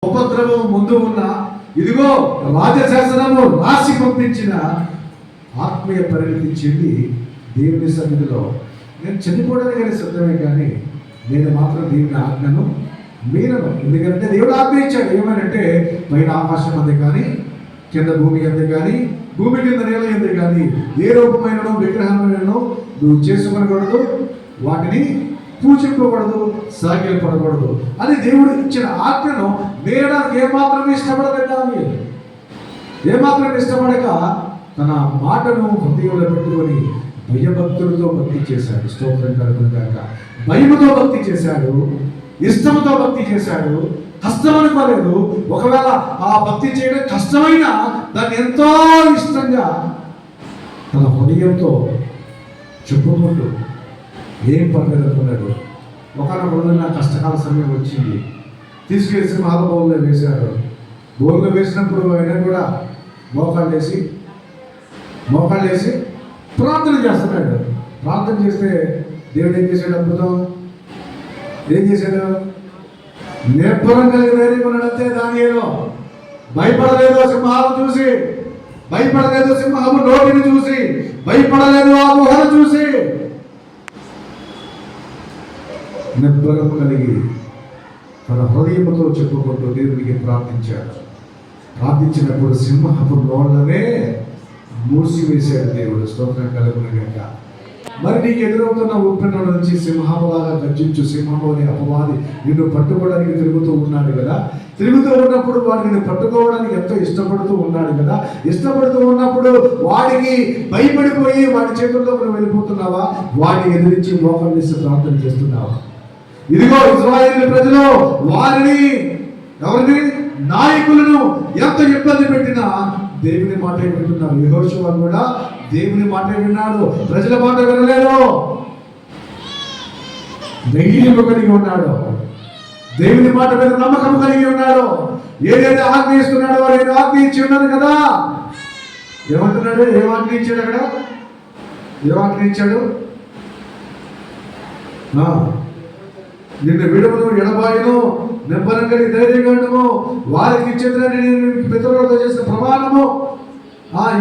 ఉపద్రవం ముందు ఉన్న ఇదిగో రాజశాసనము రాసి పంపించిన ఆత్మీయ పరిణతి చెంది దేవుని సన్నిధిలో నేను చనిపోవడానికి సిద్ధమే, కానీ నేను మాత్రం దేవుని ఆజ్ఞను మీరను. ఎందుకంటే దేవుడు ఆజ్ఞ ఇచ్చాడు ఏమనంటే, పైన ఆకాశం అందే కానీ కింద భూమి అందే కానీ భూమి కింద నేల అందే కానీ ఏ రూపమైన విగ్రహమైనను నువ్వు చేసుకొనకూడదు, వాటిని పూజింపకూడదు, సాగిలపడకూడదు అని దేవుడు ఇచ్చిన ఆజ్ఞను మీరడానికి ఏమాత్రం ఇష్టపడలేదు. ఏమాత్రం ఇష్టపడక తన మాటను హృదయంలో పెట్టుకొని భయభక్తులతో భక్తి చేశాడు. స్తోత్రం కలుగును గాక. భయముతో భక్తి చేశాడు, ఇష్టంతో భక్తి చేశాడు. కష్టం అనుకోలేదు. ఒకవేళ ఆ భక్తి చేయడం కష్టమైనా దాన్ని ఎంతో ఇష్టంగా తన హృదయంతో చెప్పుకుంటూ ఏం పర్లేదు అనుకున్నాడు. ఒకనొక రోజు నా కష్టకాల సమయం వచ్చింది, తీసుకెళ్ళి సింహాల బౌల్లో వేశాడు. బౌల్లో వేసినప్పుడు ఆయన కూడా మోకాళ్ళు వేసి ప్రార్థన చేస్తున్నాడు. ప్రార్థన చేస్తే దేవుడు ఏం చేశాడు? అద్భుతం. ఏం చేశాడు? నిర్భరం కలిగిన కొన్నాడంతే. దానియేలు భయపడలేదు సింహాలను చూసి, భయపడలేదు సింహము నోటిని చూసి, భయపడలేదు ఆ గుహను చూసి. నిర్భరం కలిగి తన హృదయముతో చెప్పుకుంటూ దేవునికి ప్రార్థించాడు. ప్రార్థించినప్పుడు సింహపు నోళ్ళనే మూసివేశాడు దేవుడు. స్తోత్రం కలుగును గాక. మరి నీకు ఎదురవుతున్న ఉప్పెన నుంచి సింహంలాగా గర్జించు. సింహము అనే అపవాది నిన్ను పట్టుకోవడానికి తిరుగుతూ ఉన్నాడు కదా. తిరుగుతూ ఉన్నప్పుడు వాడు నిన్ను పట్టుకోవడానికి ఎంతో ఇష్టపడుతూ ఉన్నాడు కదా. ఇష్టపడుతూ ఉన్నప్పుడు వాడికి భయపడిపోయి వాడి చేతుల్లో నువ్వు వెళ్ళిపోతున్నావా? వాడిని ఎదిరించి మోకాలు వేసి ప్రార్థన చేస్తున్నావా? ఇదిగో ఇశ్రాయేలు ప్రజలు వారిని, ఎవరిని, నాయకులను ఎంత ఇబ్బంది పెట్టినా దేవుని మాట వింటున్నారు. యెహోషువ కూడా దేవుని మాట విన్నాడు, ప్రజల మాట వినలేదు. ధైర్యం కలిగి ఉన్నాడు, దేవుని మాట మీద నమ్మకం కలిగి ఉన్నాడు. ఏదైతే ఆజ్ఞ ఇస్తున్నాడో వారు ఆజ్ఞ ఇచ్చి ఉన్నారు కదా. ఏమంటున్నాడు? ఏం ఆజ్ఞ ఇచ్చాడు? అక్కడ ఏం ఆజ్ఞ ఇచ్చాడు? నిన్ను విడువను, ఎడబాయును, నిబ్బరం కలిగి ధైర్యంగా ఉండము, వారికి ఇచ్చేదని నేను పితరులతో చేసిన ప్రమాణము,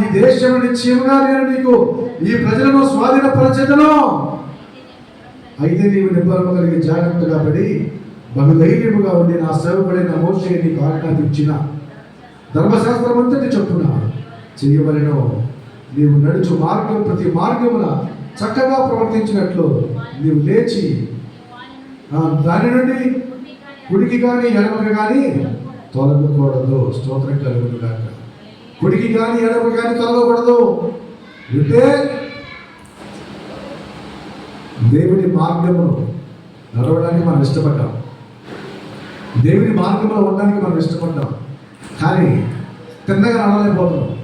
ఈ దేశం నిశ్చయముగా నేను నీకు ఈ ప్రజలను స్వాధీనపరచెదను. అయితే నీవు నిబ్బరము కలిగి జాగ్రత్తగా పడి బహుధైర్యముగా ఉండి నా సేవకుడైన మోషే నీకు ఆజ్ఞాపించిన ధర్మశాస్త్రం అంతటి చొప్పున చేయవలెను. నీవు నడుచు మార్గం ప్రతి మార్గమున చక్కగా ప్రవర్తించినట్లు నీవు లేచి దాని నుండి కుడికి కానీ ఎడమకి కానీ తొలగకూడదు. స్తోత్రం కలుగును గాక. కుడికి కానీ ఎడమకి కానీ తొలగకూడదు. అంటే దేవుని మార్గమును నడవడానికి మనం ఇష్టపడ్డాం, దేవుని మార్గంలో ఉండడానికి మనం ఇష్టపడ్డాం, కానీ తిన్నగా నడవలేకపోతున్నాం.